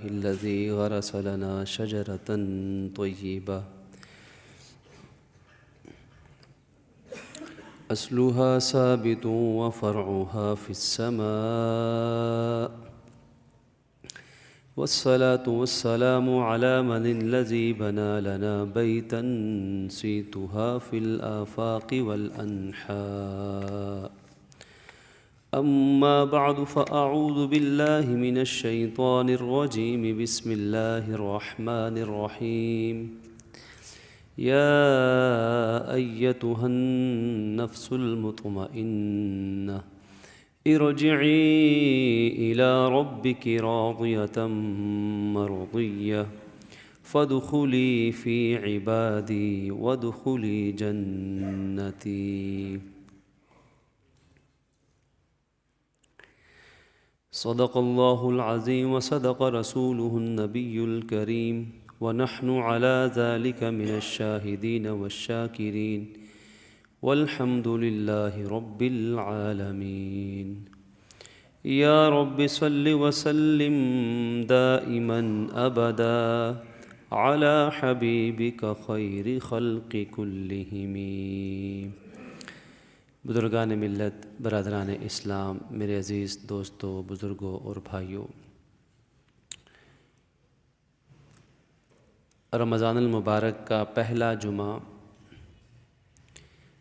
الذي غرس لنا شجرة طيبة أصلها ثابت وفرعها في السماء والصلاة والسلام على من الذي بنى لنا بيتا سيتها في الآفاق والأنحاء أما بعد فأعوذ بالله من الشيطان الرجيم بسم الله الرحمن الرحيم يا أيتها النفس المطمئنة ارجعي إلى ربك راضية مرضية فادخلي في عبادي وادخلي جنتي صدق الله العظيم وصدق رسوله النبي الكريم ونحن على ذلك من الشاهدين والشاكرين والحمد لله رب العالمين يا رب صل وسلم دائما أبدا على حبيبك خير خلق كلهم. بزرگان ملت، برادران اسلام، میرے عزیز دوستوں، بزرگوں اور بھائیوں، رمضان المبارک کا پہلا جمعہ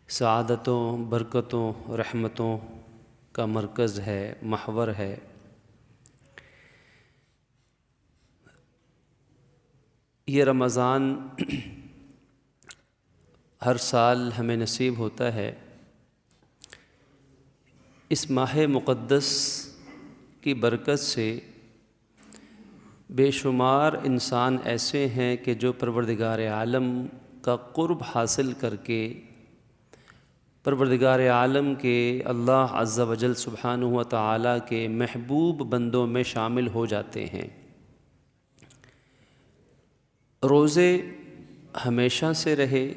سعادتوں، برکتوں، رحمتوں کا مرکز ہے، محور ہے۔ یہ رمضان ہر سال ہمیں نصیب ہوتا ہے۔ اس ماہ مقدس کی برکت سے بے شمار انسان ایسے ہیں کہ جو پروردگار عالم کا قرب حاصل کر کے پروردگار عالم کے اللہ عز و جل سبحانہ و تعالیٰ کے محبوب بندوں میں شامل ہو جاتے ہیں۔ روزے ہمیشہ سے رہے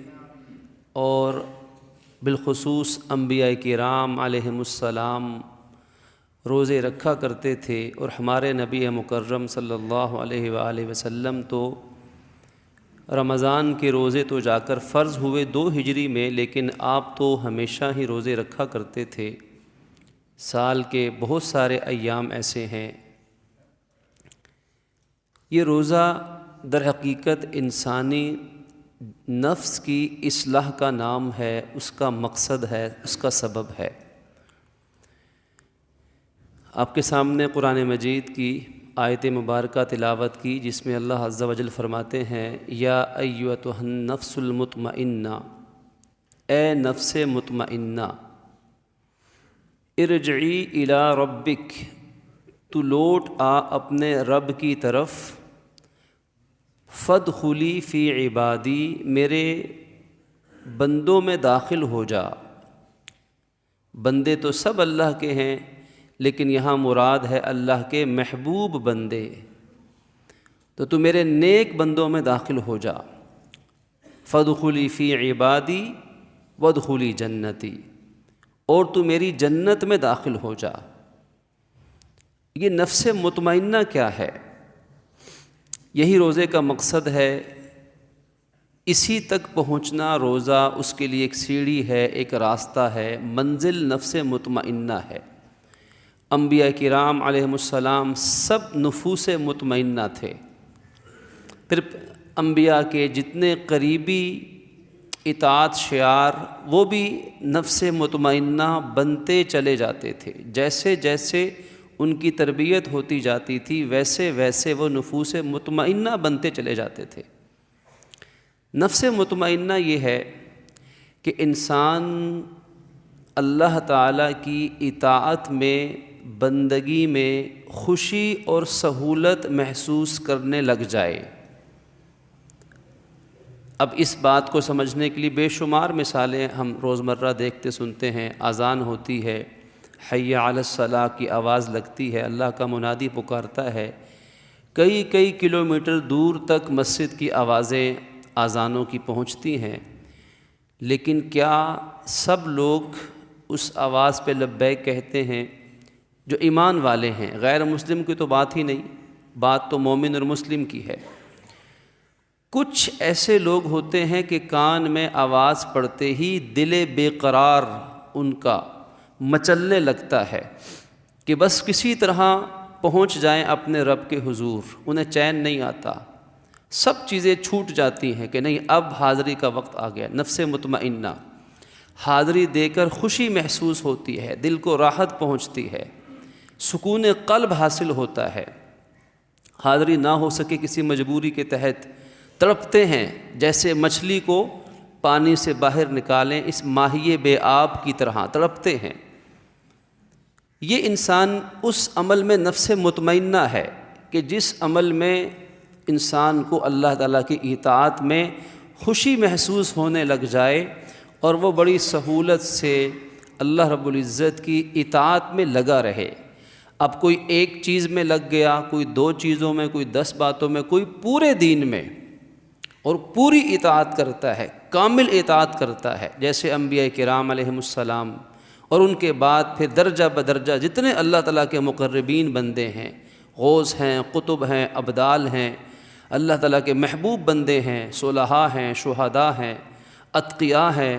اور بالخصوص انبیاء کرام علیہم السلام روزے رکھا کرتے تھے، اور ہمارے نبی مکرم صلی اللہ علیہ وآلہ وسلم تو رمضان کے روزے تو جا کر فرض ہوئے 2 ہجری میں، لیکن آپ تو ہمیشہ ہی روزے رکھا کرتے تھے۔ سال کے بہت سارے ایام ایسے ہیں۔ یہ روزہ در حقیقت انسانی نفس کی اصلاح کا نام ہے، اس کا مقصد ہے، اس کا سبب ہے۔ آپ کے سامنے قرآن مجید کی آیت مبارکہ تلاوت کی، جس میں اللہ عز و جل فرماتے ہیں یا ایتھا النفس المطمئنہ، اے نفس مطمئنہ، ارجعی الی ربک، تو لوٹ آ اپنے رب کی طرف، فادخلی فی عبادی، میرے بندوں میں داخل ہو جا۔ بندے تو سب اللہ کے ہیں، لیکن یہاں مراد ہے اللہ کے محبوب بندے، تو میرے نیک بندوں میں داخل ہو جا۔ فادخلی فی عبادی وادخلی جنتی، اور تو میری جنت میں داخل ہو جا۔ یہ نفس مطمئنہ کیا ہے؟ یہی روزے کا مقصد ہے۔ اسی تک پہنچنا روزہ اس کے لیے ایک سیڑھی ہے، ایک راستہ ہے، منزل نفس مطمئنہ ہے۔ انبیاء کرام علیہم السلام سب نفوس مطمئنہ تھے، پھر انبیاء کے جتنے قریبی اطاعت شعار وہ بھی نفس مطمئنہ بنتے چلے جاتے تھے۔ جیسے جیسے ان کی تربیت ہوتی جاتی تھی، ویسے ویسے وہ نفوس مطمئنہ بنتے چلے جاتے تھے۔ نفس مطمئنہ یہ ہے کہ انسان اللہ تعالیٰ کی اطاعت میں، بندگی میں خوشی اور سہولت محسوس کرنے لگ جائے۔ اب اس بات کو سمجھنے کے لیے بے شمار مثالیں ہم روزمرہ دیکھتے سنتے ہیں۔ اذان ہوتی ہے، حی علی الصلاۃ کی آواز لگتی ہے، اللہ کا منادی پکارتا ہے، کئی کلومیٹر دور تک مسجد کی آوازیں اذانوں کی پہنچتی ہیں، لیکن کیا سب لوگ اس آواز پہ لبیک کہتے ہیں؟ جو ایمان والے ہیں، غیر مسلم کی تو بات ہی نہیں۔ بات تو مومن اور مسلم کی ہے۔ کچھ ایسے لوگ ہوتے ہیں کہ کان میں آواز پڑتے ہی دل بے قرار ان کا مچلنے لگتا ہے کہ بس کسی طرح پہنچ جائیں اپنے رب کے حضور، انہیں چین نہیں آتا، سب چیزیں چھوٹ جاتی ہیں کہ نہیں اب حاضری کا وقت آ گیا۔ نفس مطمئنہ حاضری دے کر خوشی محسوس ہوتی ہے، دل کو راحت پہنچتی ہے، سکون قلب حاصل ہوتا ہے۔ حاضری نہ ہو سکے کسی مجبوری کے تحت تڑپتے ہیں، جیسے مچھلی کو پانی سے باہر نکالیں اس ماہی بے آب کی طرح تڑپتے ہیں۔ یہ انسان اس عمل میں نفس مطمئنہ ہے کہ جس عمل میں انسان کو اللہ تعالیٰ کی اطاعت میں خوشی محسوس ہونے لگ جائے اور وہ بڑی سہولت سے اللہ رب العزت کی اطاعت میں لگا رہے۔ اب کوئی ایک چیز میں لگ گیا، کوئی 2 چیزوں میں، کوئی 10 باتوں میں، کوئی پورے دین میں، اور پوری اطاعت کرتا ہے، کامل اطاعت کرتا ہے، جیسے انبیاء کرام علیہم السلام، اور ان کے بعد پھر درجہ بدرجہ جتنے اللہ تعالیٰ کے مقربین بندے ہیں، غوث ہیں، قطب ہیں، ابدال ہیں، اللہ تعالیٰ کے محبوب بندے ہیں، صلحاء ہیں، شہداء ہیں، اتقیاء ہیں،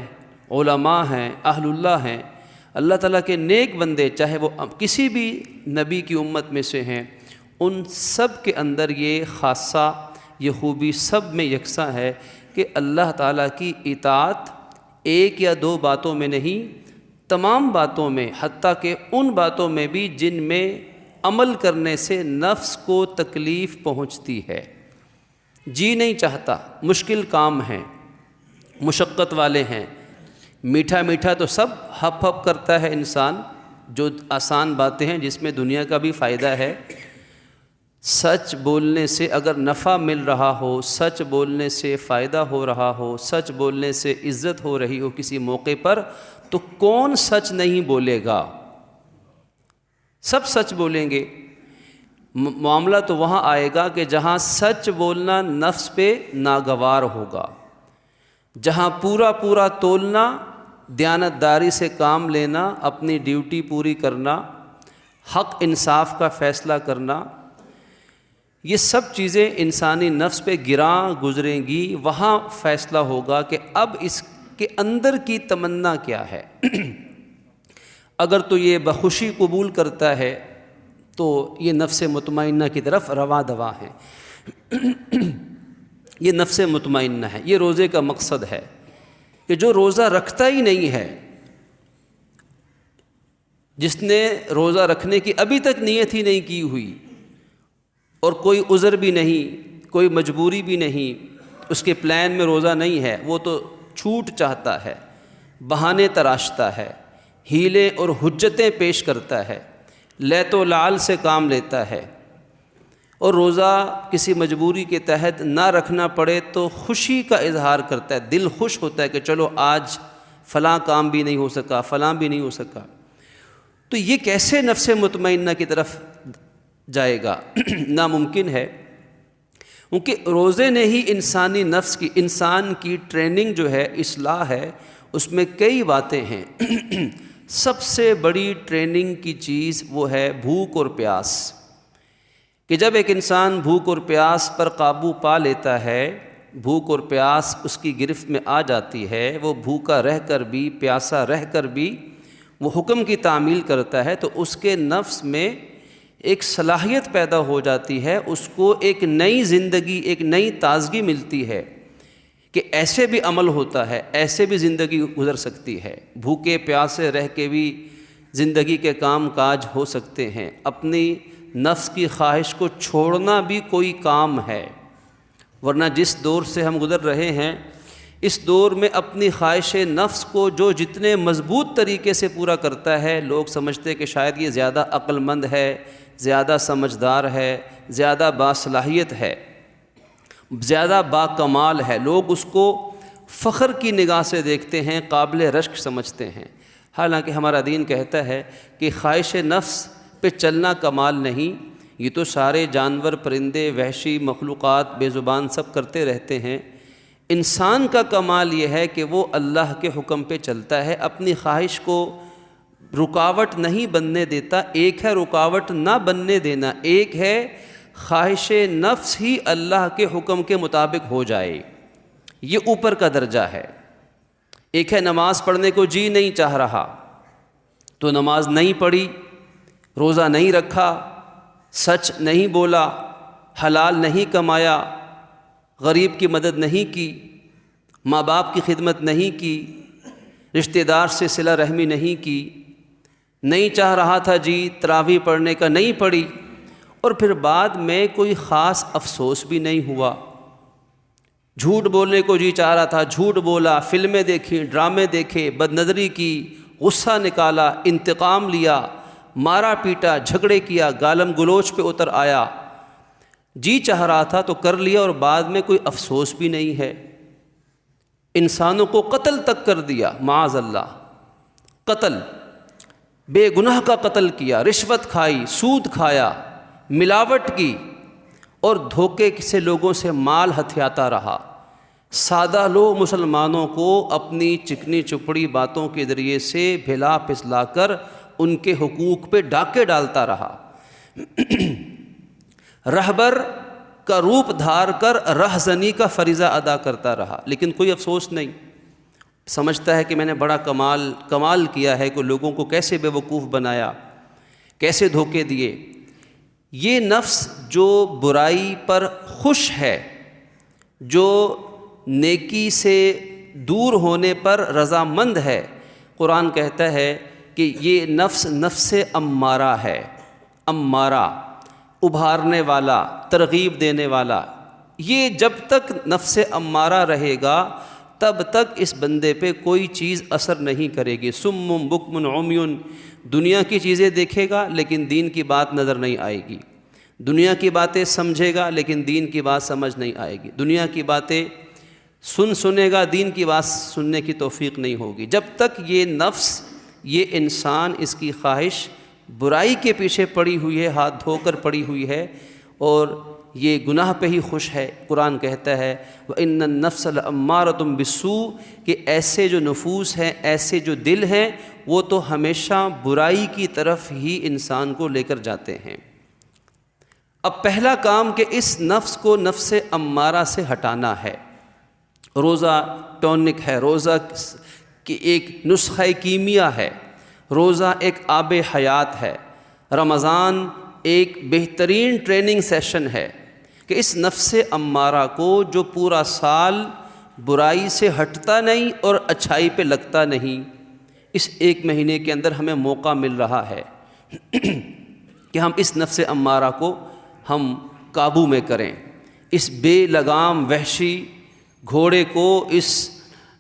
علماء ہیں، اہل اللہ ہیں، اللہ تعالیٰ کے نیک بندے، چاہے وہ کسی بھی نبی کی امت میں سے ہیں، ان سب کے اندر یہ خاصہ، یہ خوبی سب میں یکساں ہے کہ اللہ تعالیٰ کی اطاعت 1 یا 2 باتوں میں نہیں، تمام باتوں میں، حتیٰ کہ ان باتوں میں بھی جن میں عمل کرنے سے نفس کو تکلیف پہنچتی ہے، جی نہیں چاہتا، مشکل کام ہیں، مشقت والے ہیں۔ میٹھا میٹھا تو سب ہپ ہپ کرتا ہے انسان، جو آسان باتیں ہیں جس میں دنیا کا بھی فائدہ ہے۔ سچ بولنے سے اگر نفع مل رہا ہو، سچ بولنے سے فائدہ ہو رہا ہو، سچ بولنے سے عزت ہو رہی ہو کسی موقع پر، تو کون سچ نہیں بولے گا؟ سب سچ بولیں گے۔ معاملہ تو وہاں آئے گا کہ جہاں سچ بولنا نفس پہ ناگوار ہوگا، جہاں پورا پورا تولنا، دیانتداری سے کام لینا، اپنی ڈیوٹی پوری کرنا، حق انصاف کا فیصلہ کرنا، یہ سب چیزیں انسانی نفس پہ گراں گزریں گی۔ وہاں فیصلہ ہوگا کہ اب اس کے اندر کی تمنا کیا ہے۔ اگر تو یہ بخوشی قبول کرتا ہے تو یہ نفس مطمئنہ کی طرف رواں دواں ہے۔ یہ نفس مطمئنہ ہے، یہ روزے کا مقصد ہے کہ جو روزہ رکھتا ہی نہیں ہے، جس نے روزہ رکھنے کی ابھی تک نیت ہی نہیں کی ہوئی، اور کوئی عذر بھی نہیں، کوئی مجبوری بھی نہیں، اس کے پلان میں روزہ نہیں ہے، وہ تو چھوٹ چاہتا ہے، بہانے تراشتا ہے، ہیلے اور حجتیں پیش کرتا ہے، لیت و لعل سے کام لیتا ہے، اور روزہ کسی مجبوری کے تحت نہ رکھنا پڑے تو خوشی کا اظہار کرتا ہے، دل خوش ہوتا ہے کہ چلو آج فلاں کام بھی نہیں ہو سکا، فلاں بھی نہیں ہو سکا۔ تو یہ کیسے نفس مطمئنہ کی طرف جائے گا؟ ناممکن ہے، کیونکہ روزے نے ہی انسانی نفس کی، انسان کی ٹریننگ جو ہے، اصلاح ہے، اس میں کئی باتیں ہیں۔ سب سے بڑی ٹریننگ کی چیز وہ ہے بھوک اور پیاس، کہ جب ایک انسان بھوک اور پیاس پر قابو پا لیتا ہے، بھوک اور پیاس اس کی گرفت میں آ جاتی ہے، وہ بھوکا رہ کر بھی، پیاسا رہ کر بھی وہ حکم کی تعمیل کرتا ہے، تو اس کے نفس میں ایک صلاحیت پیدا ہو جاتی ہے، اس کو ایک نئی زندگی، ایک نئی تازگی ملتی ہے کہ ایسے بھی عمل ہوتا ہے، ایسے بھی زندگی گزر سکتی ہے، بھوکے پیاسے رہ کے بھی زندگی کے کام کاج ہو سکتے ہیں، اپنی نفس کی خواہش کو چھوڑنا بھی کوئی کام ہے۔ ورنہ جس دور سے ہم گزر رہے ہیں، اس دور میں اپنی خواہش نفس کو جو جتنے مضبوط طریقے سے پورا کرتا ہے، لوگ سمجھتے کہ شاید یہ زیادہ عقل مند ہے، زیادہ سمجھدار ہے، زیادہ باصلاحیت ہے، زیادہ باکمال ہے، لوگ اس کو فخر کی نگاہ سے دیکھتے ہیں، قابل رشک سمجھتے ہیں۔ حالانکہ ہمارا دین کہتا ہے کہ خواہش نفس پہ چلنا کمال نہیں، یہ تو سارے جانور، پرندے، وحشی مخلوقات، بے زبان سب کرتے رہتے ہیں۔ انسان کا کمال یہ ہے کہ وہ اللہ کے حکم پہ چلتا ہے، اپنی خواہش کو رکاوٹ نہیں بننے دیتا۔ ایک ہے رکاوٹ نہ بننے دینا، ایک ہے خواہش نفس ہی اللہ کے حکم کے مطابق ہو جائے، یہ اوپر کا درجہ ہے۔ ایک ہے نماز پڑھنے کو جی نہیں چاہ رہا تو نماز نہیں پڑھی، روزہ نہیں رکھا، سچ نہیں بولا، حلال نہیں کمایا، غریب کی مدد نہیں کی، ماں باپ کی خدمت نہیں کی، رشتہ دار سے صلہ رحمی نہیں کی، نہیں چاہ رہا تھا جی تراویح پڑھنے کا، نہیں پڑھی، اور پھر بعد میں کوئی خاص افسوس بھی نہیں ہوا۔ جھوٹ بولنے کو جی چاہ رہا تھا، جھوٹ بولا، فلمیں دیکھی، ڈرامے دیکھے، بد نظری کی، غصہ نکالا، انتقام لیا، مارا پیٹا، جھگڑے کیا، گالم گلوچ پہ اتر آیا، جی چاہ رہا تھا تو کر لیا اور بعد میں کوئی افسوس بھی نہیں ہے۔ انسانوں کو قتل تک کر دیا، معاذ اللہ، قتل، بے گناہ کا قتل کیا، رشوت کھائی، سود کھایا، ملاوٹ کی، اور دھوکے سے لوگوں سے مال ہتھیاتا رہا۔ سادہ لو مسلمانوں کو اپنی چکنی چپڑی باتوں کے ذریعے سے بھلا پھسلا کر ان کے حقوق پہ ڈاکے ڈالتا رہا۔ رہبر کا روپ دھار کر رہزنی کا فریضہ ادا کرتا رہا، لیکن کوئی افسوس نہیں، سمجھتا ہے کہ میں نے بڑا کمال کیا ہے کہ لوگوں کو کیسے بے وقوف بنایا، کیسے دھوکے دیے۔ یہ نفس جو برائی پر خوش ہے، جو نیکی سے دور ہونے پر رضامند ہے، قرآن کہتا ہے کہ یہ نفس امارہ ہے، امارہ، ابھارنے والا، ترغیب دینے والا۔ یہ جب تک نفس امارہ رہے گا تب تک اس بندے پہ کوئی چیز اثر نہیں کرے گی۔ سم بکم عمیٌ، دنیا کی چیزیں دیکھے گا لیکن دین کی بات نظر نہیں آئے گی، دنیا کی باتیں سمجھے گا لیکن دین کی بات سمجھ نہیں آئے گی، دنیا کی باتیں سنے گا، دین کی بات سننے کی توفیق نہیں ہوگی۔ جب تک یہ نفس، یہ انسان، اس کی خواہش برائی کے پیچھے پڑی ہوئی ہے، ہاتھ دھو کر پڑی ہوئی ہے اور یہ گناہ پہ ہی خوش ہے، قرآن کہتا ہے وَإِنَّ النَّفْسَ لَأَمَّارَةٌ بِالسُّوءِ، کہ ایسے جو نفوس ہیں، ایسے جو دل ہیں، وہ تو ہمیشہ برائی کی طرف ہی انسان کو لے کر جاتے ہیں۔ اب پہلا کام کہ اس نفس کو نفس امارہ سے ہٹانا ہے۔ روزہ ٹونک ہے، روزہ کی ایک نسخہ کیمیا ہے، روزہ ایک آب حیات ہے، رمضان ایک بہترین ٹریننگ سیشن ہے کہ اس نفس امارہ کو جو پورا سال برائی سے ہٹتا نہیں اور اچھائی پہ لگتا نہیں، اس ایک مہینے کے اندر ہمیں موقع مل رہا ہے کہ ہم اس نفس امارہ کو ہم قابو میں کریں، اس بے لگام وحشی گھوڑے کو، اس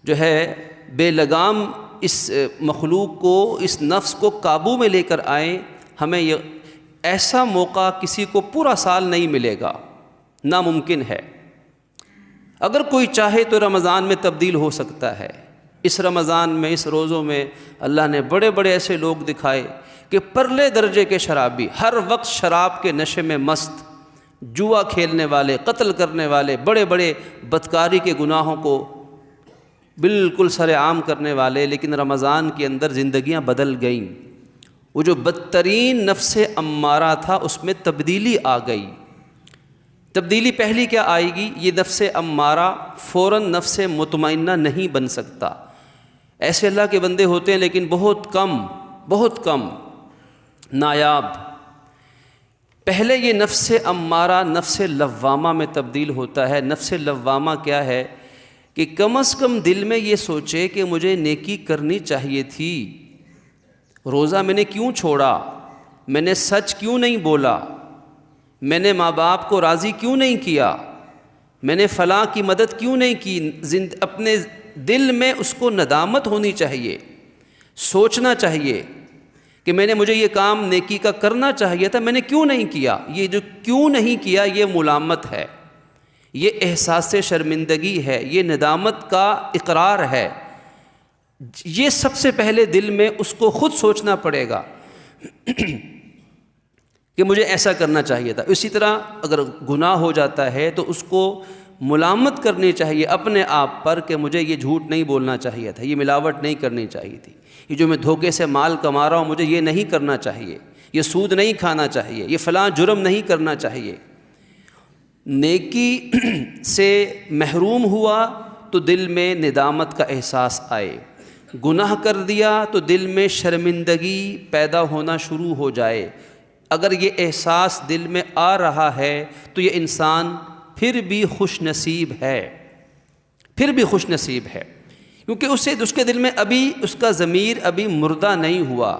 جو ہے بے لگام اس مخلوق کو، اس نفس کو قابو میں لے کر آئیں۔ ہمیں یہ ایسا موقع کسی کو پورا سال نہیں ملے گا، ناممکن ہے۔ اگر کوئی چاہے تو رمضان میں تبدیل ہو سکتا ہے۔ اس رمضان میں، اس روزوں میں اللہ نے بڑے بڑے ایسے لوگ دکھائے کہ پرلے درجے کے شرابی، ہر وقت شراب کے نشے میں مست، جوا کھیلنے والے، قتل کرنے والے، بڑے بڑے بدکاری کے گناہوں کو بالکل سر عام کرنے والے، لیکن رمضان کے اندر زندگیاں بدل گئیں۔ وہ جو بدترین نفس امارہ تھا اس میں تبدیلی آ گئی۔ تبدیلی پہلی کیا آئے گی؟ یہ نفس امارہ فوراً نفس مطمئنہ نہیں بن سکتا۔ ایسے اللہ کے بندے ہوتے ہیں لیکن بہت کم نایاب۔ پہلے یہ نفس امارہ نفس لوامہ میں تبدیل ہوتا ہے۔ نفس لوامہ کیا ہے؟ کہ کم از کم دل میں یہ سوچے کہ مجھے نیکی کرنی چاہیے تھی، روزہ میں نے کیوں چھوڑا، میں نے سچ کیوں نہیں بولا، میں نے ماں باپ کو راضی کیوں نہیں کیا، میں نے فلاں کی مدد کیوں نہیں کی۔ اپنے دل میں اس کو ندامت ہونی چاہیے، سوچنا چاہیے کہ مجھے یہ کام نیکی کا کرنا چاہیے تھا، میں نے کیوں نہیں کیا۔ یہ جو کیوں نہیں کیا یہ ملامت ہے، یہ احساس شرمندگی ہے، یہ ندامت کا اقرار ہے۔ یہ سب سے پہلے دل میں اس کو خود سوچنا پڑے گا کہ مجھے ایسا کرنا چاہیے تھا۔ اسی طرح اگر گناہ ہو جاتا ہے تو اس کو ملامت کرنی چاہیے اپنے آپ پر کہ مجھے یہ جھوٹ نہیں بولنا چاہیے تھا، یہ ملاوٹ نہیں کرنی چاہیے تھی، یہ جو میں دھوکے سے مال کما رہا ہوں مجھے یہ نہیں کرنا چاہیے، یہ سود نہیں کھانا چاہیے، یہ فلاں جرم نہیں کرنا چاہیے۔ نیکی سے محروم ہوا تو دل میں ندامت کا احساس آئے، گناہ کر دیا تو دل میں شرمندگی پیدا ہونا شروع ہو جائے۔ اگر یہ احساس دل میں آ رہا ہے تو یہ انسان پھر بھی خوش نصیب ہے، پھر بھی خوش نصیب ہے، کیونکہ اس کے دل میں ابھی اس کا ضمیر ابھی مردہ نہیں ہوا،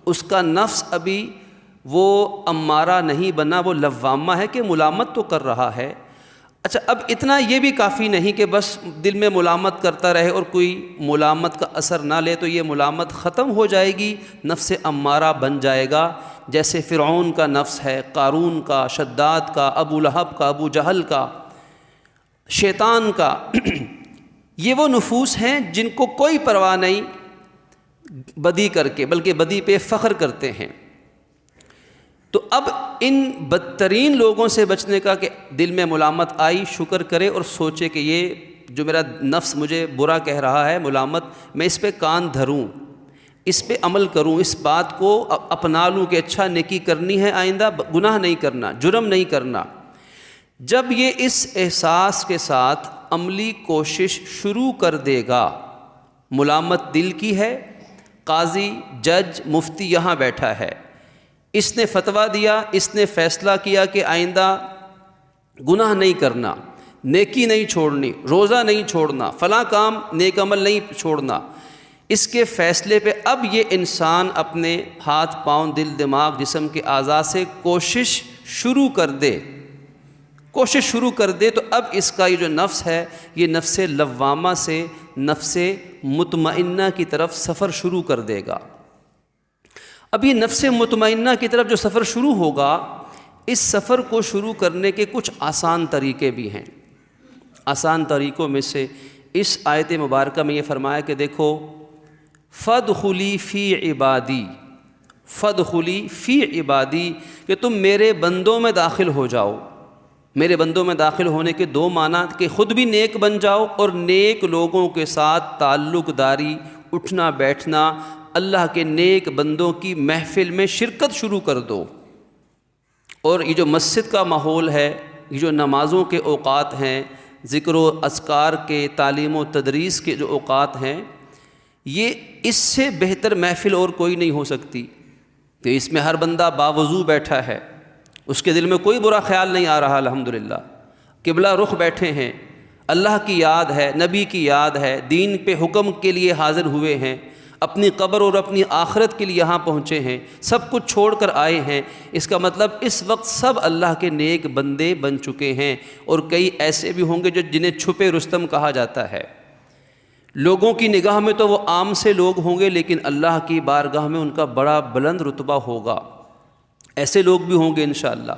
اس کا نفس ابھی وہ امارہ نہیں بنا، وہ لوامہ ہے کہ ملامت تو کر رہا ہے۔ اچھا، اب اتنا یہ بھی کافی نہیں کہ بس دل میں ملامت کرتا رہے اور کوئی ملامت کا اثر نہ لے، تو یہ ملامت ختم ہو جائے گی، نفس امارہ بن جائے گا، جیسے فرعون کا نفس ہے، قارون کا، شداد کا، ابو لہب کا، ابو جہل کا، شیطان کا۔ یہ وہ نفوس ہیں جن کو کوئی پرواہ نہیں بدی کر کے، بلکہ بدی پہ فخر کرتے ہیں۔ تو اب ان بدترین لوگوں سے بچنے کا کہ دل میں ملامت آئی، شکر کرے اور سوچے کہ یہ جو میرا نفس مجھے برا کہہ رہا ہے، ملامت، میں اس پہ کان دھروں، اس پہ عمل کروں، اس بات کو اپنا لوں کہ اچھا نیکی کرنی ہے، آئندہ گناہ نہیں کرنا، جرم نہیں کرنا۔ جب یہ اس احساس کے ساتھ عملی کوشش شروع کر دے گا، ملامت دل کی ہے، قاضی، جج، مفتی یہاں بیٹھا ہے، اس نے فتویٰ دیا، اس نے فیصلہ کیا کہ آئندہ گناہ نہیں کرنا، نیکی نہیں چھوڑنی، روزہ نہیں چھوڑنا، فلاں کام نیک عمل نہیں چھوڑنا، اس کے فیصلے پہ اب یہ انسان اپنے ہاتھ پاؤں، دل، دماغ، جسم کے اعضاء سے کوشش شروع کر دے، تو اب اس کا یہ جو نفس ہے، یہ نفس لوامہ سے نفس مطمئنہ کی طرف سفر شروع کر دے گا۔ اب یہ نفس مطمئنہ کی طرف جو سفر شروع ہوگا، اس سفر کو شروع کرنے کے کچھ آسان طریقے بھی ہیں۔ آسان طریقوں میں سے اس آیت مبارکہ میں یہ فرمایا کہ دیکھو، فَادْخُلِي فِي عِبَادِي، فَادْخُلِي فِي عِبَادِی، کہ تم میرے بندوں میں داخل ہو جاؤ۔ میرے بندوں میں داخل ہونے کے دو معنی کہ خود بھی نیک بن جاؤ اور نیک لوگوں کے ساتھ تعلق داری، اٹھنا بیٹھنا، اللہ کے نیک بندوں کی محفل میں شرکت شروع کر دو۔ اور یہ جو مسجد کا ماحول ہے، یہ جو نمازوں کے اوقات ہیں، ذکر و اذکار کے، تعلیم و تدریس کے جو اوقات ہیں، یہ اس سے بہتر محفل اور کوئی نہیں ہو سکتی کہ اس میں ہر بندہ باوضو بیٹھا ہے، اس کے دل میں کوئی برا خیال نہیں آ رہا، الحمدللہ، قبلہ رخ بیٹھے ہیں، اللہ کی یاد ہے، نبی کی یاد ہے، دین پہ حکم کے لیے حاضر ہوئے ہیں، اپنی قبر اور اپنی آخرت کے لیے یہاں پہنچے ہیں، سب کچھ چھوڑ کر آئے ہیں۔ اس کا مطلب اس وقت سب اللہ کے نیک بندے بن چکے ہیں، اور کئی ایسے بھی ہوں گے جنہیں چھپے رستم کہا جاتا ہے۔ لوگوں کی نگاہ میں تو وہ عام سے لوگ ہوں گے، لیکن اللہ کی بارگاہ میں ان کا بڑا بلند رتبہ ہوگا، ایسے لوگ بھی ہوں گے انشاءاللہ۔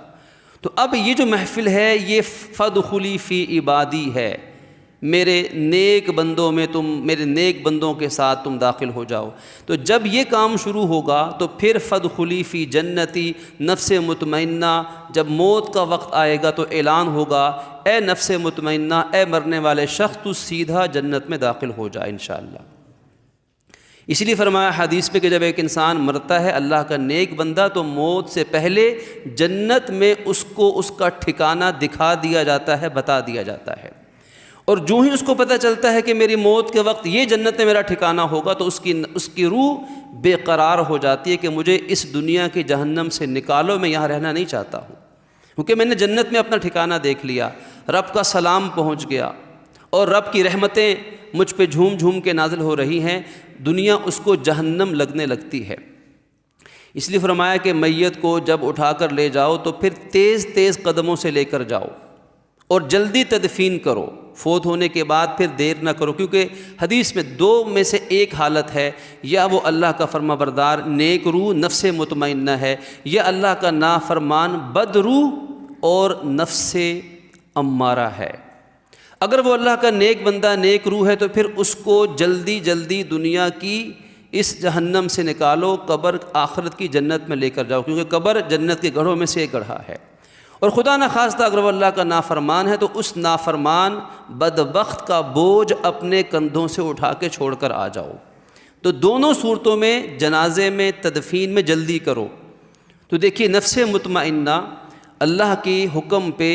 تو اب یہ جو محفل ہے، یہ فَادْخُلِي فِي عِبَادِی ہے، میرے نیک بندوں میں میرے نیک بندوں کے ساتھ تم داخل ہو جاؤ۔ تو جب یہ کام شروع ہوگا تو پھر فَادْخُلِي فِی جنتی، نفس مطمئنہ، جب موت کا وقت آئے گا تو اعلان ہوگا، اے نفس مطمئنہ، اے مرنے والے شخص، تو سیدھا جنت میں داخل ہو جا انشاءاللہ۔ اس لیے فرمایا حدیث میں کہ جب ایک انسان مرتا ہے اللہ کا نیک بندہ، تو موت سے پہلے جنت میں اس کو اس کا ٹھکانہ دکھا دیا جاتا ہے، بتا دیا جاتا ہے، اور جو ہی اس کو پتہ چلتا ہے کہ میری موت کے وقت یہ جنت میں میرا ٹھکانہ ہوگا، تو اس کی روح بے قرار ہو جاتی ہے کہ مجھے اس دنیا کے جہنم سے نکالو، میں یہاں رہنا نہیں چاہتا ہوں، کیونکہ میں نے جنت میں اپنا ٹھکانہ دیکھ لیا، رب کا سلام پہنچ گیا، اور رب کی رحمتیں مجھ پہ جھوم جھوم کے نازل ہو رہی ہیں، دنیا اس کو جہنم لگنے لگتی ہے۔ اس لیے فرمایا کہ میت کو جب اٹھا کر لے جاؤ تو پھر تیز تیز قدموں سے لے کر جاؤ اور جلدی تدفین کرو، فوت ہونے کے بعد پھر دیر نہ کرو، کیونکہ حدیث میں دو میں سے ایک حالت ہے، یا وہ اللہ کا فرما بردار نیک روح نفس مطمئنہ ہے، یا اللہ کا نافرمان بد روح اور نفس امارہ ہے۔ اگر وہ اللہ کا نیک بندہ نیک روح ہے تو پھر اس کو جلدی جلدی دنیا کی اس جہنم سے نکالو، قبر آخرت کی جنت میں لے کر جاؤ، کیونکہ قبر جنت کے گڑھوں میں سے ایک گڑھا ہے۔ اور خدا نخواستہ اگر وہ اللہ کا نافرمان ہے تو اس نافرمان بدبخت کا بوجھ اپنے کندھوں سے اٹھا کے چھوڑ کر آ جاؤ۔ تو دونوں صورتوں میں جنازے میں تدفین میں جلدی کرو۔ تو دیکھیے نفس مطمئنہ اللہ کی حکم پہ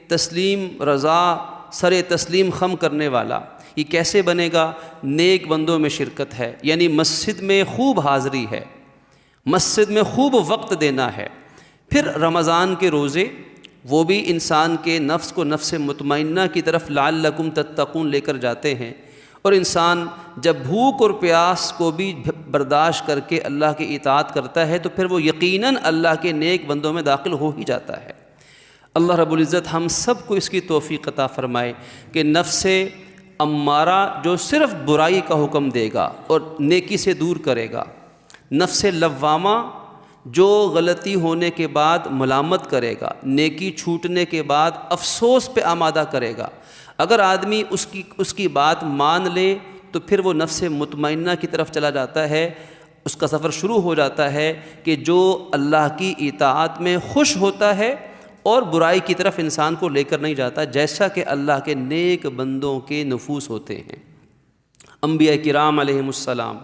تسلیم رضا، سر تسلیم خم کرنے والا۔ یہ کیسے بنے گا؟ نیک بندوں میں شرکت ہے، یعنی مسجد میں خوب حاضری ہے، مسجد میں خوب وقت دینا ہے۔ پھر رمضان کے روزے، وہ بھی انسان کے نفس کو نفس مطمئنہ کی طرف لعلکم تتقون لے کر جاتے ہیں، اور انسان جب بھوک اور پیاس کو بھی برداشت کر کے اللہ کی اطاعت کرتا ہے تو پھر وہ یقیناً اللہ کے نیک بندوں میں داخل ہو ہی جاتا ہے۔ اللہ رب العزت ہم سب کو اس کی توفیق عطا فرمائے کہ نفس امارہ جو صرف برائی کا حکم دے گا اور نیکی سے دور کرے گا، نفس لوامہ جو غلطی ہونے کے بعد ملامت کرے گا، نیکی چھوٹنے کے بعد افسوس پہ آمادہ کرے گا، اگر آدمی اس کی بات مان لے تو پھر وہ نفس مطمئنہ کی طرف چلا جاتا ہے، اس کا سفر شروع ہو جاتا ہے کہ جو اللہ کی اطاعت میں خوش ہوتا ہے اور برائی کی طرف انسان کو لے کر نہیں جاتا، جیسا کہ اللہ کے نیک بندوں کے نفوس ہوتے ہیں، انبیاء کرام علیہم السلام،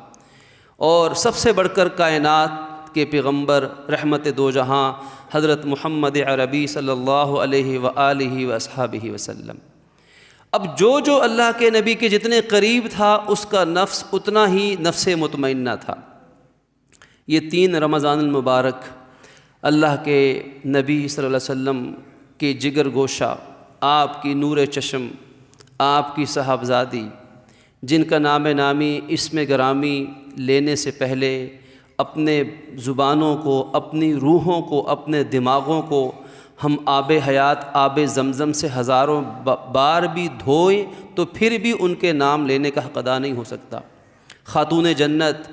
اور سب سے بڑھ کر کائنات کے پیغمبر رحمت دو جہاں حضرت محمد عربی صلی اللہ علیہ وآلہ واصحابہ وسلم۔ اب جو اللہ کے نبی کے جتنے قریب تھا اس کا نفس اتنا ہی نفس مطمئنہ تھا۔ یہ 3 رمضان المبارک اللہ کے نبی صلی اللہ علیہ وسلم کے جگر گوشہ، آپ کی نور چشم، آپ کی صاحبزادی، جن کا نام نامی اسم گرامی لینے سے پہلے اپنے زبانوں کو، اپنی روحوں کو، اپنے دماغوں کو ہم آب حیات آب زمزم سے ہزاروں بار بھی دھوئیں تو پھر بھی ان کے نام لینے کا حق ادا نہیں ہو سکتا۔ خاتون جنت،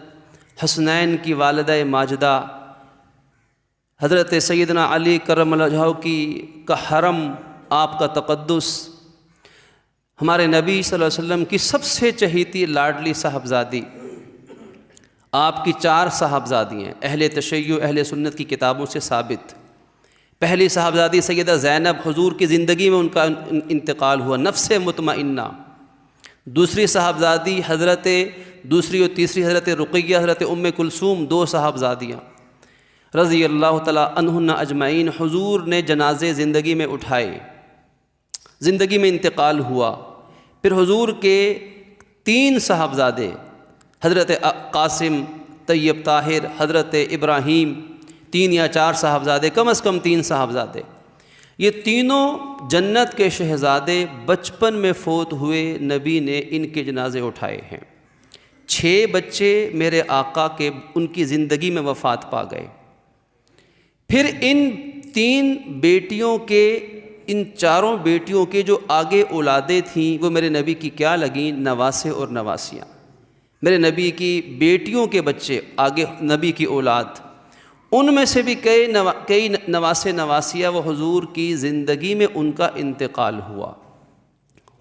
حسنین کی والدہ ماجدہ، حضرت سیدنا علی کرم اللہ وجہہ کا حرم، آپ کا تقدس، ہمارے نبی صلی اللہ علیہ وسلم کی سب سے چہیتی لاڈلی صاحبزادی، آپ کی 4 صاحبزادی ہیں، اہل تشیع اہل سنت کی کتابوں سے ثابت۔ پہلی صاحبزادی سیدہ زینب، حضور کی زندگی میں ان کا انتقال ہوا، نفس مطمئنہ۔ دوسری صاحبزادی دوسری اور تیسری حضرت رقیہ، حضرت ام کلثوم، 2 صاحبزادیاں رضی اللہ تعالیٰ عنہن اجمعین۔ حضور نے جنازے زندگی میں اٹھائے، زندگی میں انتقال ہوا۔ پھر حضور کے 3 صاحبزادے، حضرت قاسم، طیب طاہر، حضرت ابراہیم، 3 یا 4 صاحبزادے، کم از کم 3 صاحبزادے، یہ تینوں جنت کے شہزادے بچپن میں فوت ہوئے، نبی نے ان کے جنازے اٹھائے ہیں۔ 6 بچے میرے آقا کے ان کی زندگی میں وفات پا گئے۔ پھر ان 3 بیٹیوں کے، ان 4 بیٹیوں کے جو آگے اولادیں تھیں وہ میرے نبی کی کیا لگیں؟ نواسے اور نواسیاں۔ میرے نبی کی بیٹیوں کے بچے، آگے نبی کی اولاد، ان میں سے بھی کئی نواسے نواسیاں وہ حضور کی زندگی میں ان کا انتقال ہوا،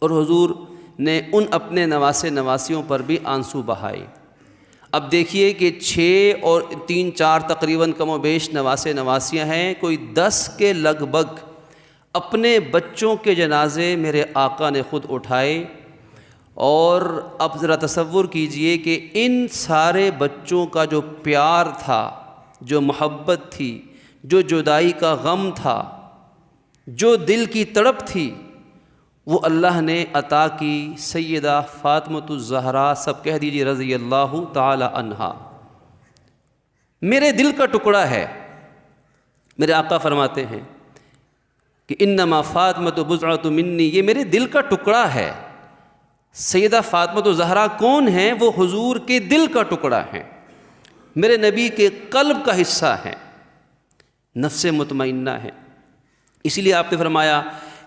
اور حضور نے ان اپنے نواسے نواسیوں پر بھی آنسو بہائے۔ اب دیکھیے کہ 6 اور 3 4 تقریباً کم و بیش نواسے نواسیاں ہیں، کوئی 10 کے لگ بھگ اپنے بچوں کے جنازے میرے آقا نے خود اٹھائے۔ اور اب ذرا تصور کیجئے کہ ان سارے بچوں کا جو پیار تھا، جو محبت تھی، جو جدائی کا غم تھا، جو دل کی تڑپ تھی، وہ اللہ نے عطا کی سیدہ فاطمۃ الزہرا، سب کہہ دیجیے رضی اللہ تعالی عنہا۔ میرے دل کا ٹکڑا ہے، میرے آقا فرماتے ہیں کہ انما فاطمۃ بضعۃ منی، یہ میرے دل کا ٹکڑا ہے۔ سیدہ فاطمۃ الزہرا کون ہیں؟ وہ حضور کے دل کا ٹکڑا ہیں، میرے نبی کے قلب کا حصہ ہیں، نفس مطمئنہ ہے۔ اسی لیے آپ نے فرمایا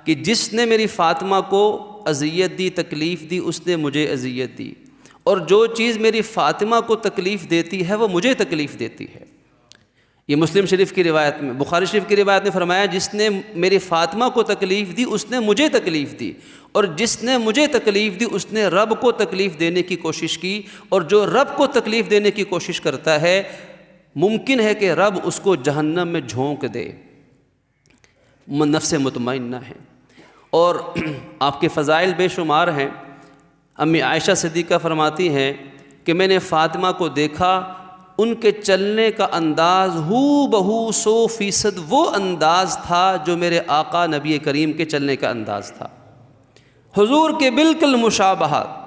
کہ جس نے میری فاطمہ کو اذیت دی، تکلیف دی، اس نے مجھے اذیت دی، اور جو چیز میری فاطمہ کو تکلیف دیتی ہے وہ مجھے تکلیف دیتی ہے۔ یہ مسلم شریف کی روایت میں، بخاری شریف کی روایت میں فرمایا جس نے میری فاطمہ کو تکلیف دی اس نے مجھے تکلیف دی، اور جس نے مجھے تکلیف دی اس نے رب کو تکلیف دینے کی کوشش کی، اور جو رب کو تکلیف دینے کی کوشش کرتا ہے ممکن ہے کہ رب اس کو جہنم میں جھونک دے۔ نفس مطمئنہ ہے، اور آپ کے فضائل بے شمار ہیں۔ امی عائشہ صدیقہ فرماتی ہیں کہ میں نے فاطمہ کو دیکھا، ان کے چلنے کا انداز ہو بہو 100% وہ انداز تھا جو میرے آقا نبی کریم کے چلنے کا انداز تھا، حضور کے بالکل مشابہت۔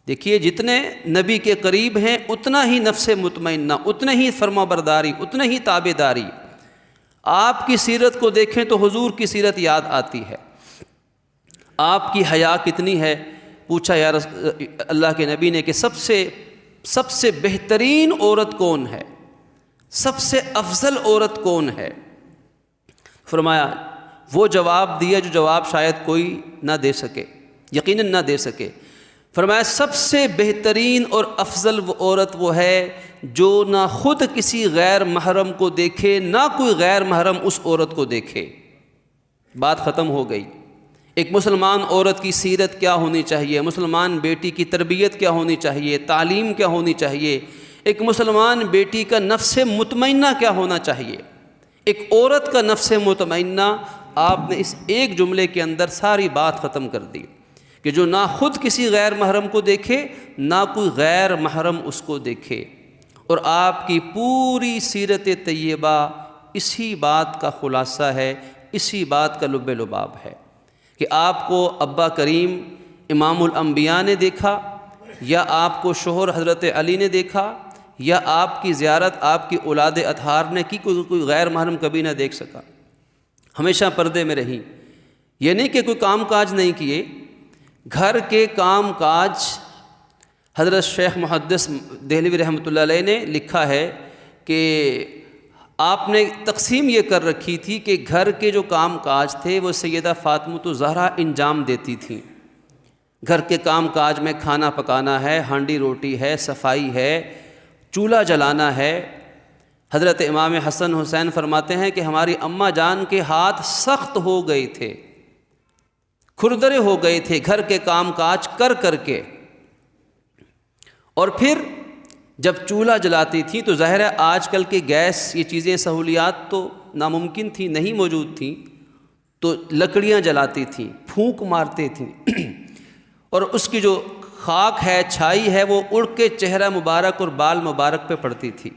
دیکھیے جتنے نبی کے قریب ہیں اتنا ہی نفس مطمئنہ، اتنا ہی فرما برداری، اتنا ہی تابع داری۔ آپ کی سیرت کو دیکھیں تو حضور کی سیرت یاد آتی ہے۔ آپ کی حیا کتنی ہے؟ پوچھا یا اللہ کے نبی نے کہ سب سے بہترین عورت کون ہے، سب سے افضل عورت کون ہے؟ فرمایا وہ جواب دیا جو جواب شاید کوئی نہ دے سکے، یقیناً نہ دے سکے۔ فرمایا سب سے بہترین اور افضل وہ عورت وہ ہے جو نہ خود کسی غیر محرم کو دیکھے، نہ کوئی غیر محرم اس عورت کو دیکھے۔ بات ختم ہو گئی۔ ایک مسلمان عورت کی سیرت کیا ہونی چاہیے، مسلمان بیٹی کی تربیت کیا ہونی چاہیے، تعلیم کیا ہونی چاہیے، ایک مسلمان بیٹی کا نفس مطمئنہ کیا ہونا چاہیے، ایک عورت کا نفس مطمئنہ۔ آپ نے اس ایک جملے کے اندر ساری بات ختم کر دی کہ جو نہ خود کسی غیر محرم کو دیکھے، نہ کوئی غیر محرم اس کو دیکھے۔ اور آپ کی پوری سیرت طیبہ اسی بات کا خلاصہ ہے، اسی بات کا لب لباب ہے کہ آپ کو ابا کریم امام الانبیاء نے دیکھا، یا آپ کو شوہر حضرت علی نے دیکھا، یا آپ کی زیارت آپ کی اولاد اطہار نے کی، کوئی غیر محرم کبھی نہ دیکھ سکا، ہمیشہ پردے میں رہیں۔ یہ نہیں کہ کوئی کام کاج نہیں کیے، گھر کے کام کاج حضرت شیخ محدث دہلوی رحمۃ اللہ علیہ نے لکھا ہے کہ آپ نے تقسیم یہ کر رکھی تھی کہ گھر کے جو کام کاج تھے وہ سیدہ فاطمۃ الزہرا انجام دیتی تھیں۔ گھر کے کام کاج میں کھانا پکانا ہے، ہانڈی روٹی ہے، صفائی ہے، چولہا جلانا ہے۔ حضرت امام حسن حسین فرماتے ہیں کہ ہماری اماں جان کے ہاتھ سخت ہو گئے تھے، کھردرے ہو گئے تھے گھر کے کام کاج کر کر کے۔ اور پھر جب چولہا جلاتی تھیں تو ظاہر ہے آج کل کے گیس یہ چیزیں سہولیات تو ناممکن تھیں، نہیں موجود تھیں، تو لکڑیاں جلاتی تھیں، پھونک مارتے تھیں اور اس کی جو خاک ہے، چھائی ہے، وہ اڑ کے چہرہ مبارک اور بال مبارک پہ پڑتی تھی۔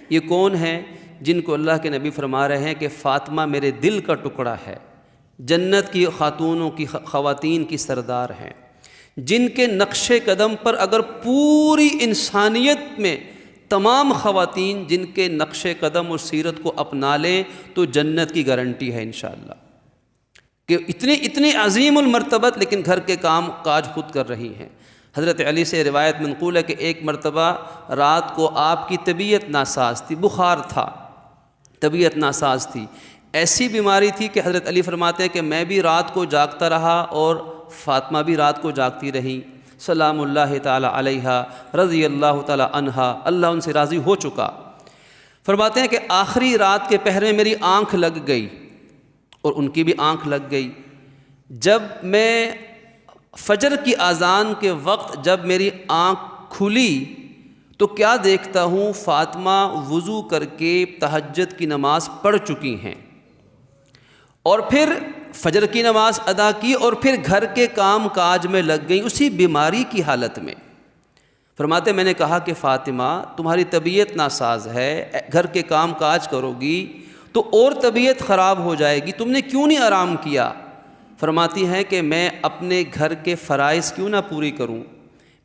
یہ کون ہیں؟ جن کو اللہ کے نبی فرما رہے ہیں کہ فاطمہ میرے دل کا ٹکڑا ہے، جنت کی خاتونوں کی خواتین کی سردار ہیں، جن کے نقش قدم پر اگر پوری انسانیت میں تمام خواتین جن کے نقش قدم اور سیرت کو اپنا لیں تو جنت کی گارنٹی ہے انشاءاللہ، کہ اتنی عظیم المرتبت لیکن گھر کے کام کاج خود کر رہی ہیں۔ حضرت علی سے روایت منقول ہے کہ ایک مرتبہ رات کو آپ کی طبیعت ناساز تھی، بخار تھا، طبیعت ناساز تھی، ایسی بیماری تھی کہ حضرت علی فرماتے ہیں کہ میں بھی رات کو جاگتا رہا اور فاطمہ بھی رات کو جاگتی رہی، سلام اللہ تعالی علیہا، رضی اللہ تعالی عنہا، اللہ ان سے راضی ہو چکا۔ فرماتے ہیں کہ آخری رات کے پہر میں میری آنکھ لگ گئی اور ان کی بھی آنکھ لگ گئی۔ جب میں فجر کی اذان کے وقت جب میری آنکھ کھلی تو کیا دیکھتا ہوں، فاطمہ وضو کر کے تہجد کی نماز پڑھ چکی ہیں اور پھر فجر کی نماز ادا کی اور پھر گھر کے کام کاج میں لگ گئیں اسی بیماری کی حالت میں۔ فرماتے میں نے کہا کہ فاطمہ تمہاری طبیعت ناساز ہے، گھر کے کام کاج کرو گی تو اور طبیعت خراب ہو جائے گی، تم نے کیوں نہیں آرام کیا؟ فرماتی ہیں کہ میں اپنے گھر کے فرائض کیوں نہ پوری کروں،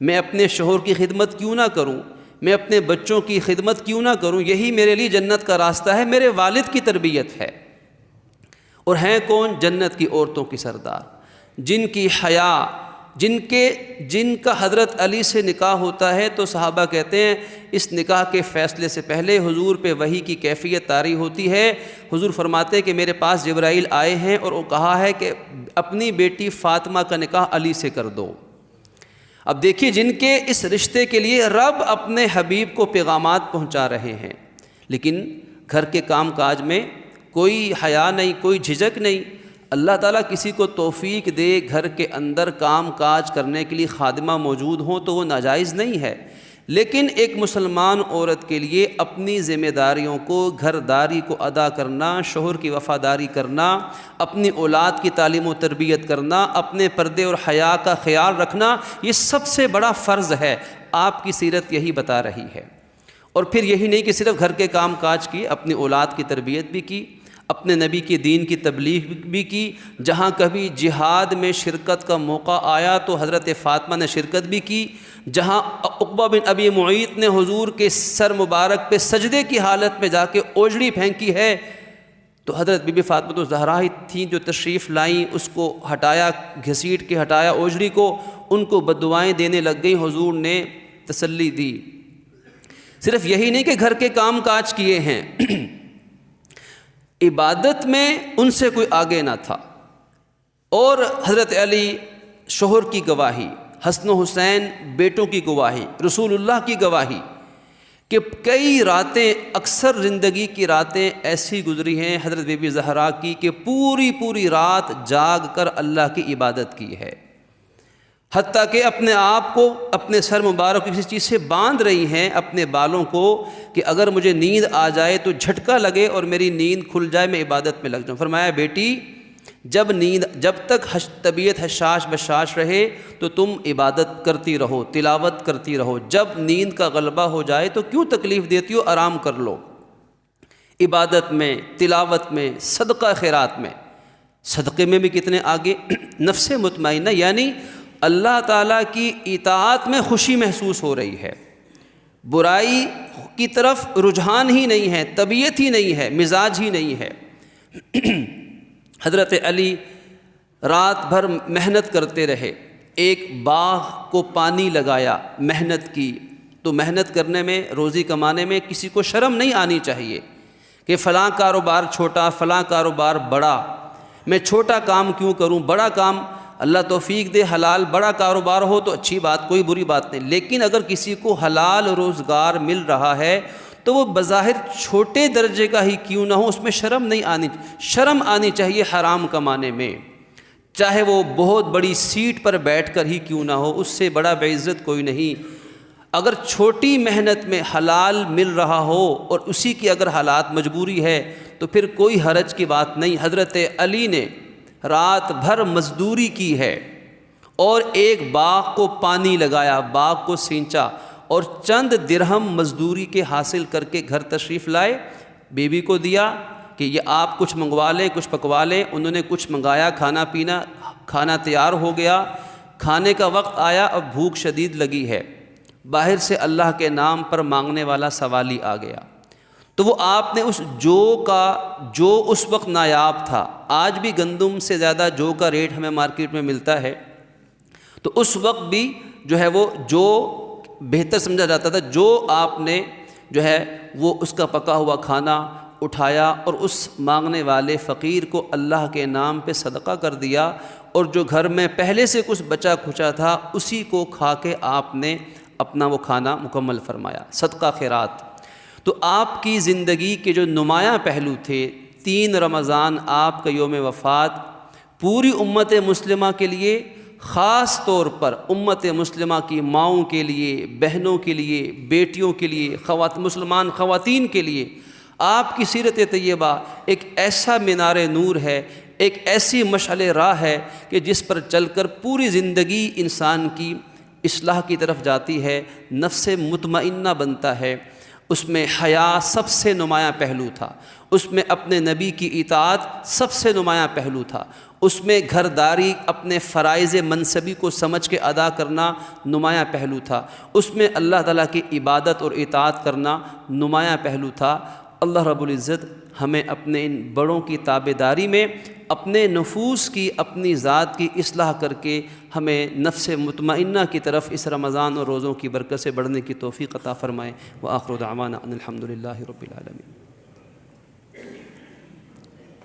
میں اپنے شوہر کی خدمت کیوں نہ کروں، میں اپنے بچوں کی خدمت کیوں نہ کروں، یہی میرے لیے جنت کا راستہ ہے، میرے والد کی تربیت ہے۔ اور ہیں کون؟ جنت کی عورتوں کی سردار، جن کی حیا، جن کا حضرت علی سے نکاح ہوتا ہے تو صحابہ کہتے ہیں اس نکاح کے فیصلے سے پہلے حضور پہ وحی کی کیفیت طاری ہوتی ہے۔ حضور فرماتے ہیں کہ میرے پاس جبرائیل آئے ہیں اور وہ کہا ہے کہ اپنی بیٹی فاطمہ کا نکاح علی سے کر دو۔ اب دیکھیے جن کے اس رشتے کے لیے رب اپنے حبیب کو پیغامات پہنچا رہے ہیں، لیکن گھر کے کام کاج میں کوئی حیا نہیں، کوئی جھجک نہیں۔ اللہ تعالیٰ کسی کو توفیق دے گھر کے اندر کام کاج کرنے کے لیے خادمہ موجود ہوں تو وہ ناجائز نہیں ہے، لیکن ایک مسلمان عورت کے لیے اپنی ذمہ داریوں کو، گھر داری کو ادا کرنا، شوہر کی وفاداری کرنا، اپنی اولاد کی تعلیم و تربیت کرنا، اپنے پردے اور حیا کا خیال رکھنا، یہ سب سے بڑا فرض ہے۔ آپ کی سیرت یہی بتا رہی ہے۔ اور پھر یہی نہیں کہ صرف گھر کے کام کاج کی، اپنی اولاد کی تربیت بھی کی، اپنے نبی کے دین کی تبلیغ بھی کی، جہاں کبھی جہاد میں شرکت کا موقع آیا تو حضرت فاطمہ نے شرکت بھی کی، جہاں عقبہ بن ابی معیط نے حضور کے سر مبارک پہ سجدے کی حالت میں جا کے اوجڑی پھینکی ہے تو حضرت بی بی فاطمہ الزہرا ہی تھیں جو تشریف لائیں، اس کو ہٹایا، گھسیٹ کے ہٹایا اوجڑی کو، ان کو بددعائیں دینے لگ گئیں، حضور نے تسلی دی۔ صرف یہی نہیں کہ گھر کے کام کاج کیے ہیں، عبادت میں ان سے کوئی آگے نہ تھا۔ اور حضرت علی شوہر کی گواہی، حسن و حسین بیٹوں کی گواہی، رسول اللہ کی گواہی کہ کئی راتیں، اکثر زندگی کی راتیں ایسی گزری ہیں حضرت بی بی زہرا کی کہ پوری رات جاگ کر اللہ کی عبادت کی ہے، حتیٰ کہ اپنے آپ کو اپنے سر مبارک کسی چیز سے باندھ رہی ہیں، اپنے بالوں کو، کہ اگر مجھے نیند آ جائے تو جھٹکا لگے اور میری نیند کھل جائے، میں عبادت میں لگ جاؤں۔ فرمایا بیٹی جب تک طبیعت حشاش بشاش رہے تو تم عبادت کرتی رہو، تلاوت کرتی رہو، جب نیند کا غلبہ ہو جائے تو کیوں تکلیف دیتی ہو، آرام کر لو۔ عبادت میں، تلاوت میں، صدقہ خیرات میں، صدقے میں بھی کتنے آگے، نفس مطمئنہ یعنی اللہ تعالیٰ کی اطاعت میں خوشی محسوس ہو رہی ہے، برائی کی طرف رجحان ہی نہیں ہے، طبیعت ہی نہیں ہے، مزاج ہی نہیں ہے۔ حضرت علی رات بھر محنت کرتے رہے، ایک باغ کو پانی لگایا، محنت کی، تو محنت کرنے میں، روزی کمانے میں کسی کو شرم نہیں آنی چاہیے کہ فلاں کاروبار چھوٹا، فلاں کاروبار بڑا، میں چھوٹا کام کیوں کروں، بڑا کام اللہ توفیق دے، حلال بڑا کاروبار ہو تو اچھی بات، کوئی بری بات نہیں، لیکن اگر کسی کو حلال روزگار مل رہا ہے تو وہ بظاہر چھوٹے درجے کا ہی کیوں نہ ہو، اس میں شرم آنی چاہیے حرام کمانے میں، چاہے وہ بہت بڑی سیٹ پر بیٹھ کر ہی کیوں نہ ہو، اس سے بڑا بعزت کوئی نہیں۔ اگر چھوٹی محنت میں حلال مل رہا ہو اور اسی کی اگر حالات مجبوری ہے تو پھر کوئی حرج کی بات نہیں۔ حضرت علی نے رات بھر مزدوری کی ہے اور ایک باغ کو پانی لگایا، باغ کو سینچا، اور چند درہم مزدوری کے حاصل کر کے گھر تشریف لائے، بیوی کو دیا کہ یہ آپ کچھ منگوا لیں، کچھ پکوا لیں، انہوں نے کچھ منگایا، کھانا پینا، کھانا تیار ہو گیا، کھانے کا وقت آیا، اب بھوک شدید لگی ہے، باہر سے اللہ کے نام پر مانگنے والا سوالی آ گیا، تو وہ آپ نے اس جو اس وقت نایاب تھا، آج بھی گندم سے زیادہ جو کا ریٹ ہمیں مارکیٹ میں ملتا ہے، تو اس وقت بھی جو ہے وہ جو بہتر سمجھا جاتا تھا، جو آپ نے جو ہے وہ اس کا پکا ہوا کھانا اٹھایا اور اس مانگنے والے فقیر کو اللہ کے نام پہ صدقہ کر دیا، اور جو گھر میں پہلے سے کچھ بچا کھچا تھا اسی کو کھا کے آپ نے اپنا وہ کھانا مکمل فرمایا، صدقہ خیرات۔ تو آپ کی زندگی کے جو نمایاں پہلو تھے، 3 رمضان آپ کا یوم وفات پوری امت مسلمہ کے لیے، خاص طور پر امت مسلمہ کی ماؤں کے لیے، بہنوں کے لیے، بیٹیوں کے لیے، مسلمان خواتین کے لیے آپ کی سیرت طیبہ ایک ایسا مینار نور ہے، ایک ایسی مشعل راہ ہے کہ جس پر چل کر پوری زندگی انسان کی اصلاح کی طرف جاتی ہے، نفس مطمئنہ بنتا ہے۔ اس میں حیا سب سے نمایاں پہلو تھا، اس میں اپنے نبی کی اطاعت سب سے نمایاں پہلو تھا، اس میں گھرداری، اپنے فرائض منصبی کو سمجھ کے ادا کرنا نمایاں پہلو تھا، اس میں اللہ تعالیٰ کی عبادت اور اطاعت کرنا نمایاں پہلو تھا۔ اللہ رب العزت ہمیں اپنے ان بڑوں کی تابعداری میں اپنے نفوس کی، اپنی ذات کی اصلاح کر کے ہمیں نفس مطمئنہ کی طرف اس رمضان اور روزوں کی برکت سے بڑھنے کی توفیق عطا فرمائے۔ وآخر دعوانا ان الحمد للہ رب العالمین۔